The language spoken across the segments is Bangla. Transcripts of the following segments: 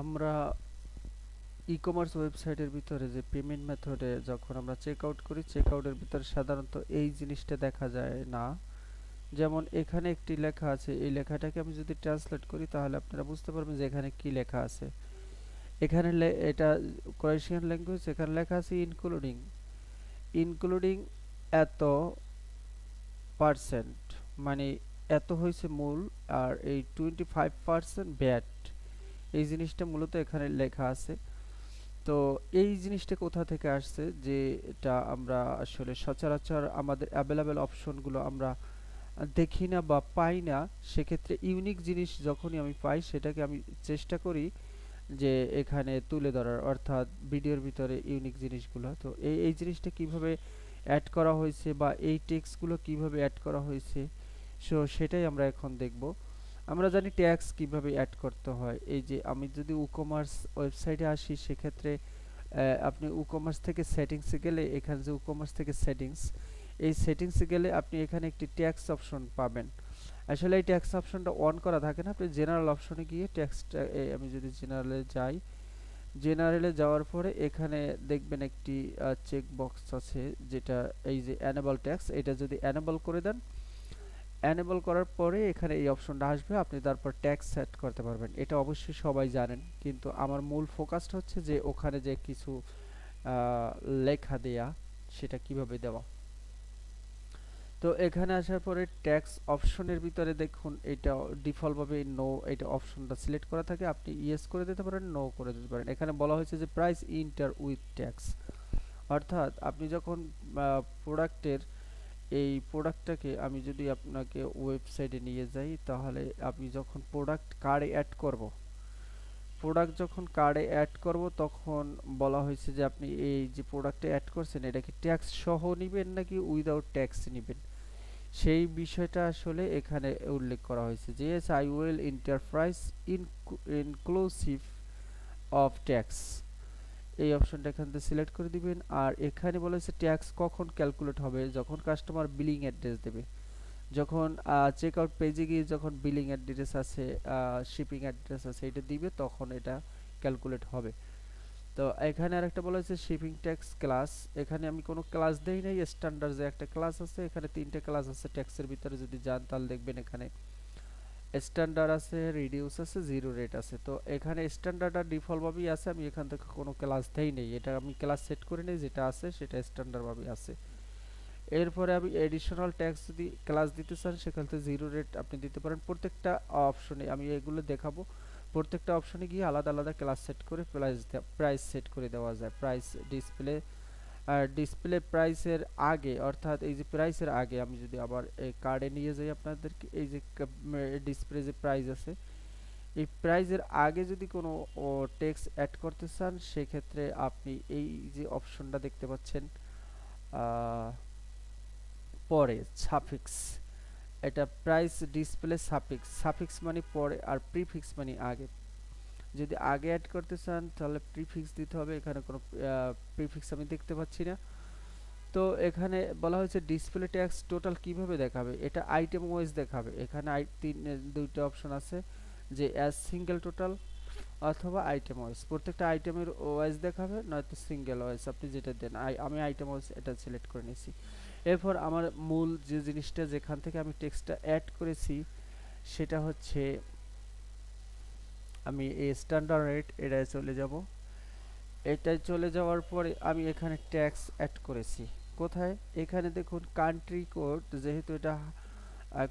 আমরা ই-কমার্স ওয়েবসাইটের ভিতরে যে পেমেন্ট মেথডে যখন আমরা চেক আউট করি, চেক আউটের ভিতরে সাধারণত এই জিনিসটা দেখা যায় না। যেমন এখানে একটি লেখা আছে, এই লেখাটাকে আমি যদি ট্রান্সলেট করি তাহলে আপনারা বুঝতে পারবেন যে এখানে কি লেখা আছে। এখানে এটা ক্রোয়েশিয়ান ল্যাঙ্গুয়েজ, এখানে লেখা আছে ইনক্লুডিং, ইনক্লুডিং এত পার্সেন্ট, মানে এত হয়েছে মূল, আর এই 25% ব্যাট, এই জিনিসটা মূলত এখানে লেখা আছে। তো এই জিনিসটা কোথা থেকে আসছে, যে এটা আমরা আসলে সচরাচর আমাদের অ্যাভেলেবেল অপশনগুলো আমরা দেখি না বা পাই না। সেক্ষেত্রে ইউনিক জিনিস যখনই আমি পাই সেটাকে আমি চেষ্টা করি যে এখানে তুলে ধরার, অর্থাৎ ভিডিওর ভিতরে ইউনিক জিনিসগুলো। তো এই জিনিসটা কিভাবে অ্যাড করা হয়েছে বা এই টেক্সটগুলো কিভাবে অ্যাড করা হয়েছে, সো সেটাই আমরা এখন দেখব। আমরা জানি ট্যাক্স কিভাবে অ্যাড করতে হয়। এই যে আমি যদি উকমার্স ওয়েবসাইটে আসি, সেক্ষেত্রে আপনি উকমার্স থেকে সেটিংসে গেলে, এখানে যে উকমার্স থেকে সেটিংস, এই সেটিংসে গেলে আপনি এখানে একটি ট্যাক্স অপশন পাবেন। আসলে এই ট্যাক্স অপশনটা অন করা থাকে না, আপনি জেনারেল অপশনে গিয়ে ট্যাক্সটা, আমি যদি জেনারেলে যাই, জেনারেলে যাওয়ার পরে এখানে দেখবেন একটি চেক বক্স আছে, যেটা এই যে অ্যানেবল ট্যাক্স, এটা যদি অ্যানেবল করে দেন, অ্যানেবল করার পরে এখানে এই অপশনটা আসবে, আপনি তারপর ট্যাক্স সেট করতে পারবেন। এটা অবশ্যই সবাই জানেন, কিন্তু আমার মূল ফোকাসটা হচ্ছে যে ওখানে যে কিছু লেখা দেয়া, সেটা কিভাবে দেওয়া। তো এখানে আসার পরে ট্যাক্স অপশনের ভিতরে দেখুন, এটা ডিফল্টভাবে নো, এটা অপশনটা সিলেক্ট করা থাকে, আপনি ইয়েস করে দিতে পারেন, নো করে দিতে পারেন। এখানে বলা হয়েছে যে প্রাইস ইন্টার উইথ ট্যাক্স, অর্থাৎ আপনি যখন প্রোডাক্টের, এই প্রোডাক্টটাকে আমি যদি আপনাকে ওয়েবসাইটে নিয়ে যাই, তাহলে আমি যখন প্রোডাক্ট কার্ডে অ্যাড করব, প্রোডাক্ট যখন কার্ডে অ্যাড করব, তখন বলা হয়েছে যে আপনি এই যে প্রোডাক্টে অ্যাড করছেন, এটা কি ট্যাক্স সহ নেবেন নাকি উইদাউট ট্যাক্স নেবেন, সেই বিষয়টা আসলে এখানে উল্লেখ করা হয়েছে যে yes I will enterprise inclusive of tax, এই অপশনটা এখান থেকে সিলেক্ট করে দিবেন। আর এখানে বলা হয়েছে ট্যাক্স কখন ক্যালকুলেট হবে, যখন কাস্টমার বিলিং অ্যাড্রেস দেবে, যখন চেক আউট পেজে গিয়ে যখন বিলিং অ্যাড্রেস আছে, শিপিং অ্যাড্রেস আছে, এটা দিবে, তখন এটা ক্যালকুলেট হবে। তো এখানে আরেকটা বলা হয়েছে শিপিং ট্যাক্স ক্লাস, এখানে আমি কোনো ক্লাস দেই নাই, স্ট্যান্ডার্ড যে একটা ক্লাস আছে, এখানে তিনটে ক্লাস আছে ট্যাক্সের ভিতরে, যদি যান তাহলে দেখবেন এখানে স্ট্যান্ডার্ড আছে, রিডিউস আছে, জিরো রেট আছে। তো এখানে স্ট্যান্ডার্ড আর ডিফল্ট ভাবেই আছে, আমি এখান থেকে কোনো ক্লাস দেই নেই, এটা আমি ক্লাস সেট করে নেই, যেটা আছে সেটা স্ট্যান্ডার্ড ভাবেই আছে। এরপরে আমি এডিশনাল ট্যাক্স যদি ক্লাস দিতে চান, সেখান থেকে জিরো রেট আপনি দিতে পারেন। প্রত্যেকটা অপশনে আমি এগুলো দেখাবো, প্রত্যেকটা অপশনে গিয়ে আলাদা আলাদা ক্লাস সেট করে প্রাইস সেট করে দেওয়া যায়। প্রাইস ডিসপ্লে, আর ডিসপ্লে প্রাইসের আগে, অর্থাৎ এই যে প্রাইসের আগে আমি যদি আবার এই কার্ডে নিয়ে যাই আপনাদেরকে, এই যে ডিসপ্লে যে প্রাইস আছে, এই প্রাইজের আগে যদি কোনো টেক্সট অ্যাড করতে চান, সেক্ষেত্রে আপনি এই যে অপশনটা দেখতে পাচ্ছেন, পরে সাফিক্স, এটা প্রাইস ডিসপ্লে সাফিক্স, সাফিক্স মানে পরে আর প্রিফিক্স মানে আগে। যদি আগে অ্যাড করতে চান তাহলে প্রিফিক্স দিতে হবে, এখানে কোনো প্রিফিক্স আমি দেখতে পাচ্ছি না। তো এখানে বলা হয়েছে ডিসপ্লে ট্যাক্স টোটাল কিভাবে দেখাবে, এটা আইটেম ওয়াইজ দেখাবে। এখানে দুইটা অপশন আছে, যে অ্যাজ সিঙ্গেল টোটাল অথবা আইটেম ওয়াইজ, প্রত্যেকটা আইটেমের ওয়াইজ দেখাবে, নয়তো সিঙ্গেল ওয়াইজ, আপনি যেটা দেন। আমি আইটেম ওয়াইজ এটা সিলেক্ট করে নিয়েছি। এরপর আমার মূল যে জিনিসটা, যেখান থেকে আমি টেক্সটটা অ্যাড করেছি, সেটা হচ্ছে আমি এই স্ট্যান্ডার্ড রেট এটায় চলে যাব। এটায় চলে যাওয়ার পরে আমি এখানে ট্যাক্স অ্যাড করেছি কোথায়, এখানে দেখুন কান্ট্রি কোড, যেহেতু এটা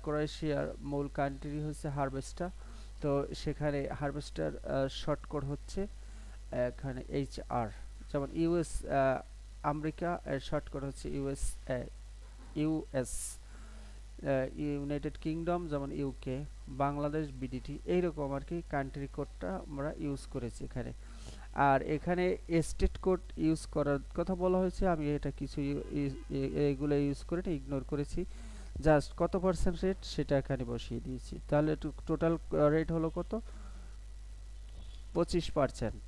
ক্রোয়েশিয়ার মূল কান্ট্রি হচ্ছে হারভেস্টার, তো সেখানে হারভেস্টার শর্ট কোড হচ্ছে এখানে HR, যেমন ইউএস আমেরিকা, এর শর্ট কোড হচ্ছে ইউএস, ইউনাইটেড কিংডম যেমন ইউকে, বাংলাদেশ BDT, এইরকম আর কি কান্ট্রি কোডটা আমরা ইউজ করেছি এখানে। আর এখানে স্টেট কোড ইউজ করার কথা বলা হয়েছে, আমি এটা কিছু এগুলো ইউজ করে ইগনোর করেছি, জাস্ট কত পার্সেন্ট রেট সেটা এখানে বসিয়ে দিয়েছি। তাহলে টোটাল রেট হলো কত, 25%।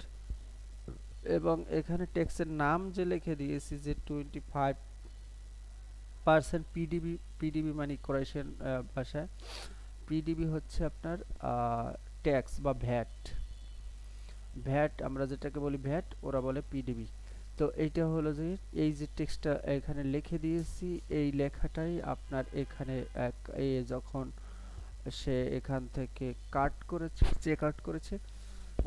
এবং এখানে ট্যাক্সের নাম যে লিখে দিয়েছি যে 25% পিডিবি, পিডিবি মানে ক্রোয়েশিয়ান ভাষায় পিডিবি হচ্ছে আপনার ট্যাক্স বা ভ্যাট। ভ্যাট আমরা যেটাকে বলি ভ্যাট, ওরা বলে পিডিবি। তো এইটা হলো যে এই যে টেক্সটটা এখানে লিখে দিয়েছি, এই লেখাটাই আপনার এখানে যখন সে এখান থেকে কাট করেছে, চেক আউট করেছে,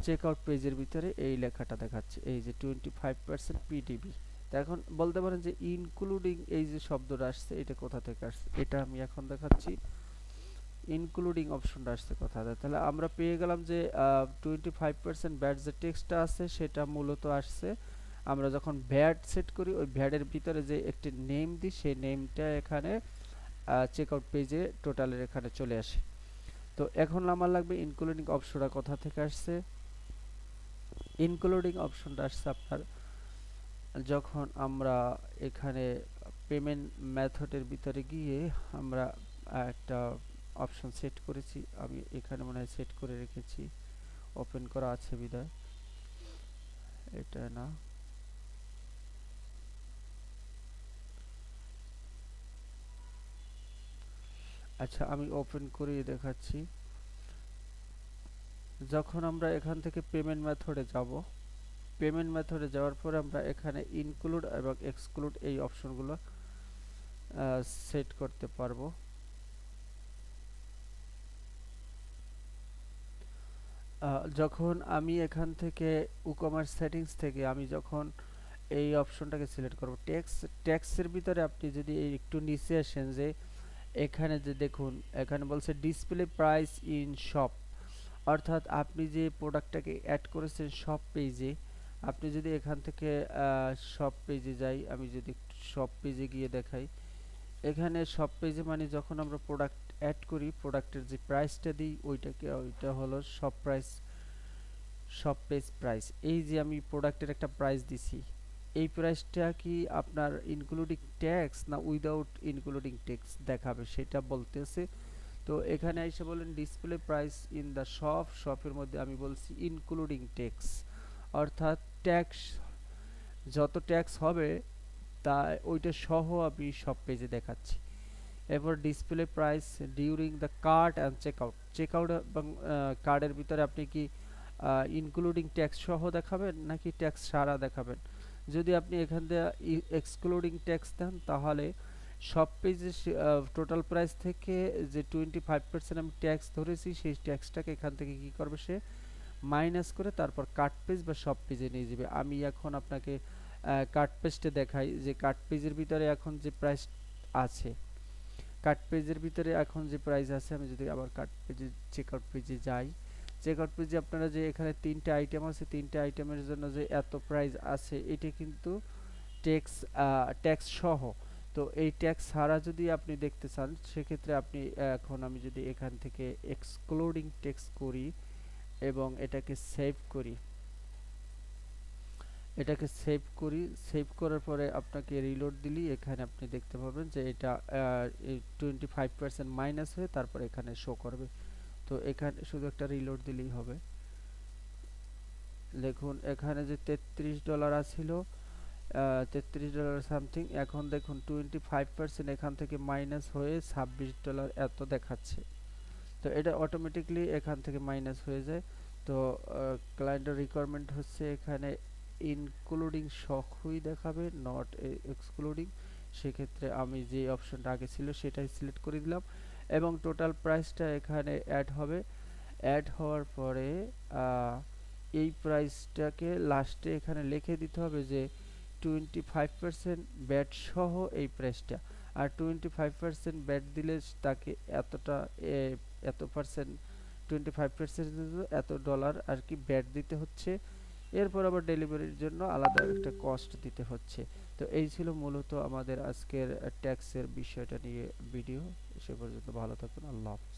চেক আউট পেজের ভিতরে এই লেখাটা দেখাচ্ছে, এই যে 25% পিডিবি। তো এখন বলতে পারেন যে ইনক্লুডিং এই যে শব্দটা আসছে এটা কোথা থেকে আসছে, এটা আমি এখন দেখাচ্ছি। ইনক্লুডিং অপশনটা আসছে কোথা থেকে, তাহলে আমরা পেয়ে গেলাম যে 25% ব্যাট যে টেক্সটটা আছে সেটা মূলত আসছে আমরা যখন ভ্যাট সেট করি, ওই ভ্যাটের ভিতরে যে একটি নেম দিই সেই নেমটা এখানে চেক আউট পেজে টোটালের এখানে চলে আসে। তো এখন আমার লাগবে ইনক্লুডিং অপশনটা কোথা থেকে আসছে। ইনক্লুডিং অপশনটা আসছে আপনার যখন আমরা এখানে পেমেন্ট মেথডের ভিতরে গিয়ে আমরা একটা অপশন সেট করেছি, আমি এখানে মনে হয় সেট করে রেখেছি, ওপেন করা আছে বিদায়, এটা না, আচ্ছা আমি ওপেন করে দেখাচ্ছি। যখন আমরা এখান থেকে পেমেন্ট মেথডে যাব, পেমেন্ট মেথডে যাওয়ার পরে আমরা এখানে ইনক্লুড এবং এক্সক্লুড এই অপশনগুলো সেট করতে পারবো। যখন আমি এখান থেকে ই-কমার্স সেটিংস থেকে আমি যখন এই অপশনটাকে সিলেক্ট করব, ট্যাক্সের ভিতরে আপনি যদি একটু নিচে আসেন, যে এখানে যে দেখুন এখানে বলছে ডিসপ্লে প্রাইস ইন শপ, অর্থাৎ আপনি যে প্রোডাক্টটাকে অ্যাড করেছেন শপ পেজে, আপনি যদি এখান থেকে শপ পেজে যাই, আমি যদি শপ পেজে গিয়ে দেখাই, এখানে শপ পেজে মানে যখন আমরা প্রোডাক্ট অ্যাড করি প্রোডাক্টের যে প্রাইসটা দিই ওইটা হলো shop price, shop page price. এই যে আমি প্রোডাক্টের একটা প্রাইস দিছি, এই প্রাইসটা কি আপনার ইনক্লুডিং ট্যাক্স না উইদাউট ইনক্লুডিং ট্যাক্স দেখাবে সেটা বলতেছে। তো এখানে এসে বলেন ডিসপ্লে প্রাইস ইন দ্য শপের মধ্যে আমি বলছি ইনক্লুডিং ট্যাক্স, অর্থাৎ ট্যাক্স যত ট্যাক্স হবে তা ওইটা সহ আমি শপ পেজে দেখাচ্ছি। এরপর display price during the cart and checkout এবং কার্ডের ভিতরে আপনি কি ইনক্লুডিং ট্যাক্স সহ দেখাবেন নাকি ট্যাক্স ছাড়া দেখাবেন। যদি আপনি এখান থেকে এক্সক্লুডিং ট্যাক্স দেন তাহলে সব পেজে টোটাল প্রাইস থেকে যে 25% আমি ট্যাক্স ধরেছি সেই ট্যাক্সটাকে এখান থেকে কি করবে সে মাইনাস করে তারপর কাট পেজ বা সব পেজে নিয়ে যাবে। আমি এখন আপনাকে কাট পেজটা দেখাই যে কাট পেজের ভিতরে এখন যে প্রাইস আছে, কাট পেজের ভিতরে এখন যে প্রাইস আছে, আমি যদি আবার কাট পেজে চেকআউট পেজে যাই, চেকআউট পেজে আপনারা যে এখানে তিনটা আইটেম আছে, তিনটা আইটেমের জন্য যে এত প্রাইস আছে এটা কিন্তু ট্যাক্স ট্যাক্স সহ। তো এই ট্যাক্স ছাড়া যদি আপনি দেখতে চান সেক্ষেত্রে আপনি এখন আমি যদি এখান থেকে এক্সক্লুডিং ট্যাক্স করি এবং এটাকে সেভ করি, এটাকে সেভ করি, সেভ করার পরে আপনাকে রিলোড দিলি এখানে আপনি দেখতে পাবেন যে এটা 25% মাইনাস হয়ে তারপর এখানে শো করবে। তো এখানে শুধু একটা রিলোড দিলেই হবে। দেখুন এখানে যে $33 আছিল, $33 সামথিং, এখন দেখুন 25% এখান থেকে মাইনাস হয়ে $26 এত দেখাচ্ছে। তো এটা অটোমেটিকলি এখান থেকে মাইনাস হয়ে যায়। তো ক্লায়েন্টের রিকোয়ারমেন্ট হচ্ছে এখানে ইনক্লুডিং সহই দেখাবে নট এক্সক্লুডিং, সেক্ষেত্রে আমি যে অপশনটা আগে ছিল সেটাই সিলেক্ট করে দিলাম এবং টোটাল প্রাইসটা এখানে অ্যাড হবে। অ্যাড হওয়ার পরে এই প্রাইসটাকে লাস্টে এখানে লিখে দিতে হবে যে 25% ব্যাট সহ এই প্রাইসটা, আর 25% ব্যাট দিলে তাকে এতটা এত পার্সেন্ট 25% এত ডলার আর কি ব্যাট দিতে হচ্ছে। এরপর আবার ডেলিভারির জন্য আলাদা একটা কস্ট দিতে হচ্ছে। তো এই ছিল মূলত আমাদের আজকের ট্যাক্সের বিষয়টা নিয়ে ভিডিও। সে পর্যন্ত ভালো থাকুন, আল্লাহ হাফেজ।